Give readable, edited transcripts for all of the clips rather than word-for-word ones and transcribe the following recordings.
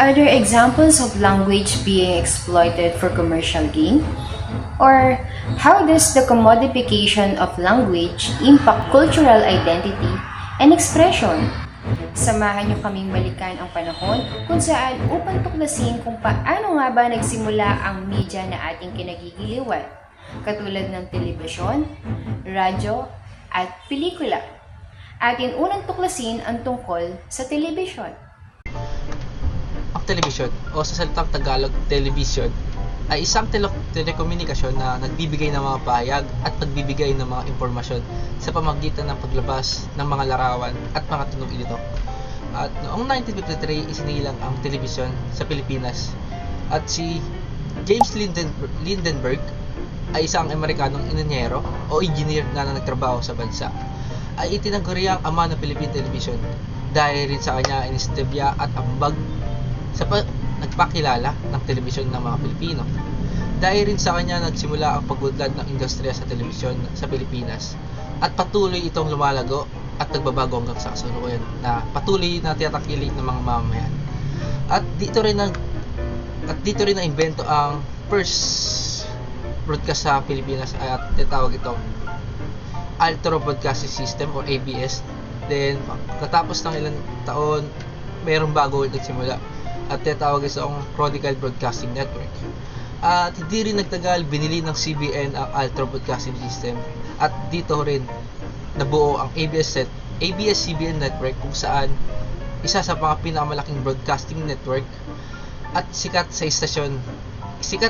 Are there examples of language being exploited for commercial gain? Or how does the commodification of language impact cultural identity and expression? Samahan niyo kaming balikan ang panahon kung saan upang tuklasin kung paano nga ba nagsimula ang media na ating kinagigiliwan, katulad ng telebisyon, radyo, at pelikula. Atin unang tuklasin ang tungkol sa telebisyon. Ang telebisyon o sa salitang Tagalog, television ay isang telekomunikasyon na nagbibigay ng mga pahayag at pagbibigay ng mga impormasyon sa pamamagitan ng paglabas ng mga larawan at mga tunog nito. At noong 1953, isinilang ang telebisyon sa Pilipinas at si James Lindenberg ay isang Amerikanong inhenyero o engineer na nagtrabaho sa bansa. Ay itinaguri ang ama ng Philippine Television dahil rin sa kanya inistibya at ambag sa nagpakilala ng telebisyon ng mga Pilipino. Dahil rin sa kanya nagsimula ang pag-unlad ng industriya sa telebisyon sa Pilipinas at patuloy itong lumalago at nagbabago hanggang sa kasalukuyan na patuloy na tiyatakilik ng mga mamamayan. At dito rin na invento ang first broadcast sa Pilipinas at tinatawag itong Altero Broadcasting System or ABS. Then katapos ng ilang taon, mayroong bago ulit nagsimula at tinatawag itong Chronicle Broadcasting Network. At hindi rin nagtagal, binili ng CBN ang Altero Broadcasting System at dito rin nabuo ang ABS-CBN Network kung saan isa sa mga pinakamalaking broadcasting network at sikat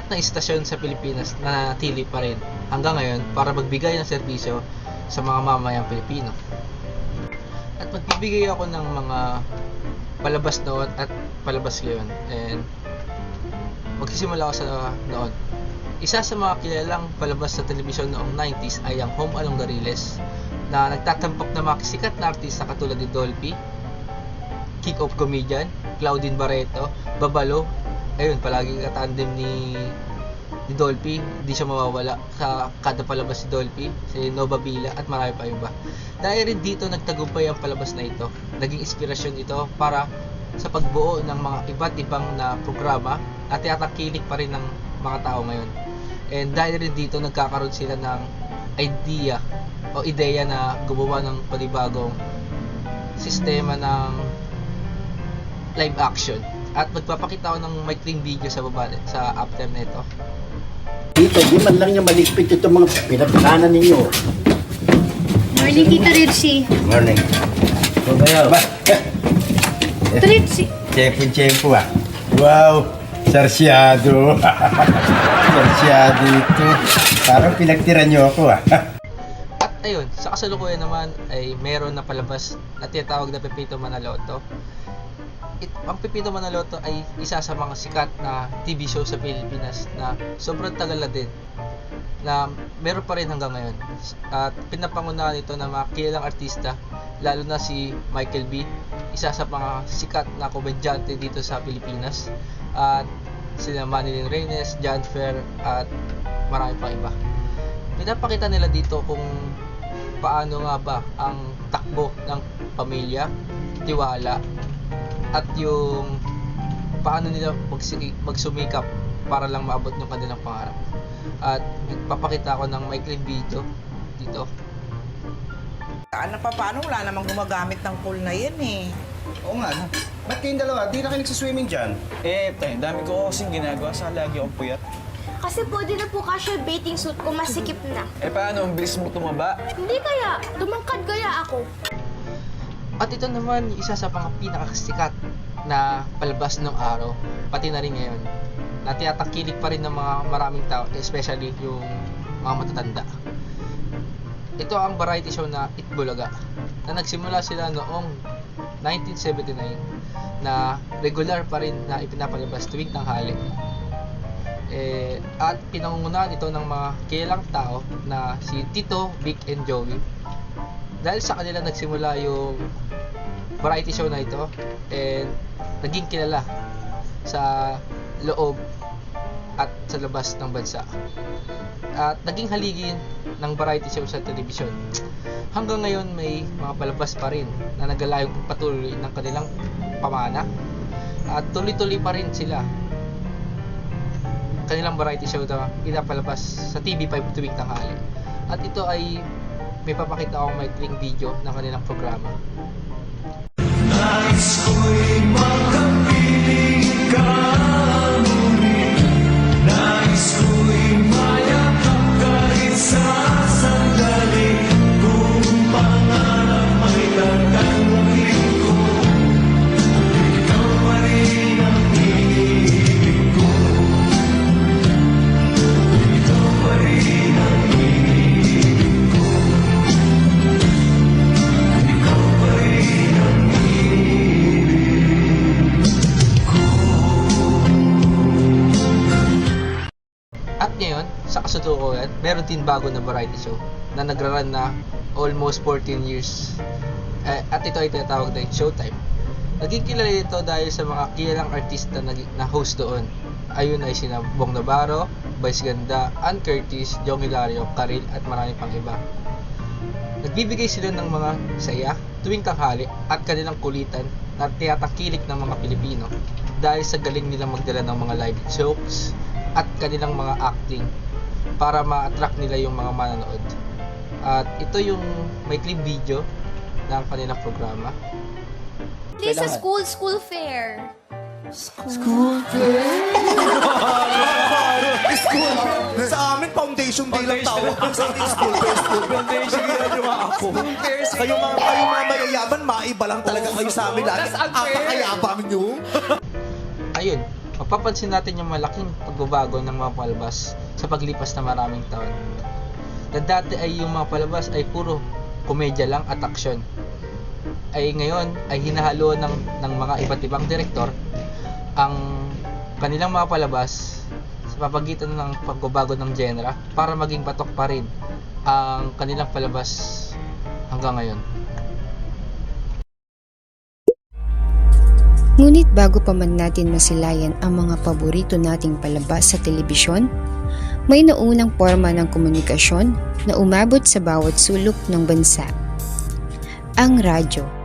na istasyon sa Pilipinas na natili pa rin hanggang ngayon para magbigay ng serbisyo sa mga mamamayang Pilipino. At magbibigay ako ng mga palabas noon at palabas ngayon, and magsisimula ako sa noon. Isa sa mga kilalang palabas sa telebisyon noong 90s ay ang Home Along the Riles na nagtatampok na mga sikat na artista katulad ni Dolphy, kick-off comedian, Claudine Barreto, Babalo. Ayun, palaging katandem ni Dolphy, hindi siya mawawala sa kada palabas si Dolphy, si Nova Villa at marami pa iba. Dahil rin dito nagtagumpay ang palabas na ito. Naging inspirasyon ito para sa pagbuo ng mga iba't ibang na programa at tiyatakilik pa rin ng mga tao ngayon. And dahil rin dito nagkakaroon sila ng ideya na gumawa ng panibagong sistema ng live action. At magpapakita ako ng maikling video sa baba sa after na ito. Dito, di man lang niya maligpit itong mga pinagkanan ninyo. Morning, Tita Ritzy. Morning. So, bayaw. Tita Ritzy. Tiyempo ah. Wow, sarsyado. Sarsyado ito. Parang pinagtira niyo ako ah. At ayun, sa kasalukuyan naman ay meron na palabas na tinatawag na Pepito Manaloto. Ang Pepito Manaloto ay isa sa mga sikat na TV show sa Pilipinas na sobrang tagal na din na meron pa rin hanggang ngayon. At pinapangunahan ito ng mga kilalang artista, lalo na si Michael B., isa sa mga sikat na komedyante dito sa Pilipinas, at sina Manilyn Reynes, John Fer, at marami pang iba. Pinapakita nila dito kung paano nga ba ang takbo ng pamilya, tiwala, at yung paano nila magsumikap para lang maabot yung kanilang pangarap. At nagpapakita ako ng maikling video dito. Ano pa, paano? Wala namang gumagamit ng pool na yan eh. Oo nga, no? Ba't kayong dalawa? Di na kayo nagsiswimming dyan? Tay, dami ko kasing ginagawa sa lagi akong puyat. Kasi pwede na po casual bathing suit kung masikip na. Paano? Ang bilis mo tumaba. Hindi kaya, tumangkad kaya ako. At ito naman isa sa mga pinakasikat na palabas ng araw, pati na rin ngayon, na tiyatakilik pa rin ng mga maraming tao, especially yung mga matatanda. Ito ang variety show na Itbulaga, na nagsimula sila noong 1979 na regular pa rin na ipinapalabas tuwing tanghali. At pinangungunahan ito ng mga kilalang tao na si Tito, Vic, and Joey. Dahil sa kanila nagsimula yung variety show na ito, and naging kilala sa loob at sa labas ng bansa. At naging haligi ng variety show sa telebisyon. Hanggang ngayon may mga palabas pa rin na nagalayong patuloy ng kanilang pamana. At tuloy-tuloy pa rin sila. Kanilang variety show na pinapalabas sa TV5 tuwing tanghali. At ito ay may papakita akong maikling video ng kanilang programa. At ngayon, sa kasalukuyan, meron din bago na variety show na nagra-run na almost 14 years. At ito ay tinatawag na Showtime. Naging kilala ito dahil sa mga kilalang artista na host doon. Ayun ay sina Bong Navarro, Vice Ganda, Ann Curtis, Jong Hilario, Karil at marami pang iba. Nagbibigay sila ng mga saya tuwing tanghali at kanilang kulitan na tiyatangkilik ng mga Pilipino dahil sa galing nilang magdala ng mga live jokes at kanilang mga acting para ma-attract nila yung mga manonood. At ito yung maikling video ng kanilang programa. Please, sa school fair. Sa amin, foundation day lang tawag ng sa ating school fair. Foundation day lang yung ako. Kayo mga mayayaman, maiba lang talaga kayo sa amin. Apakayabang nyo. Ayun, mapapansin natin yung malaking pagbabago ng mga palabas sa paglipas na maraming taon. Na dati ay yung mga palabas ay puro komedya lang at aksyon. Ay ngayon ay hinahaluan ng mga iba't ibang direktor ang kanilang mga palabas sa papagitan ng pagbabago ng genre para maging patok pa rin ang kanilang palabas hanggang ngayon. Ngunit bago pa man natin masilayan ang mga paborito nating palabas sa telebisyon, may naunang forma ng komunikasyon na umabot sa bawat sulok ng bansa. Ang radyo.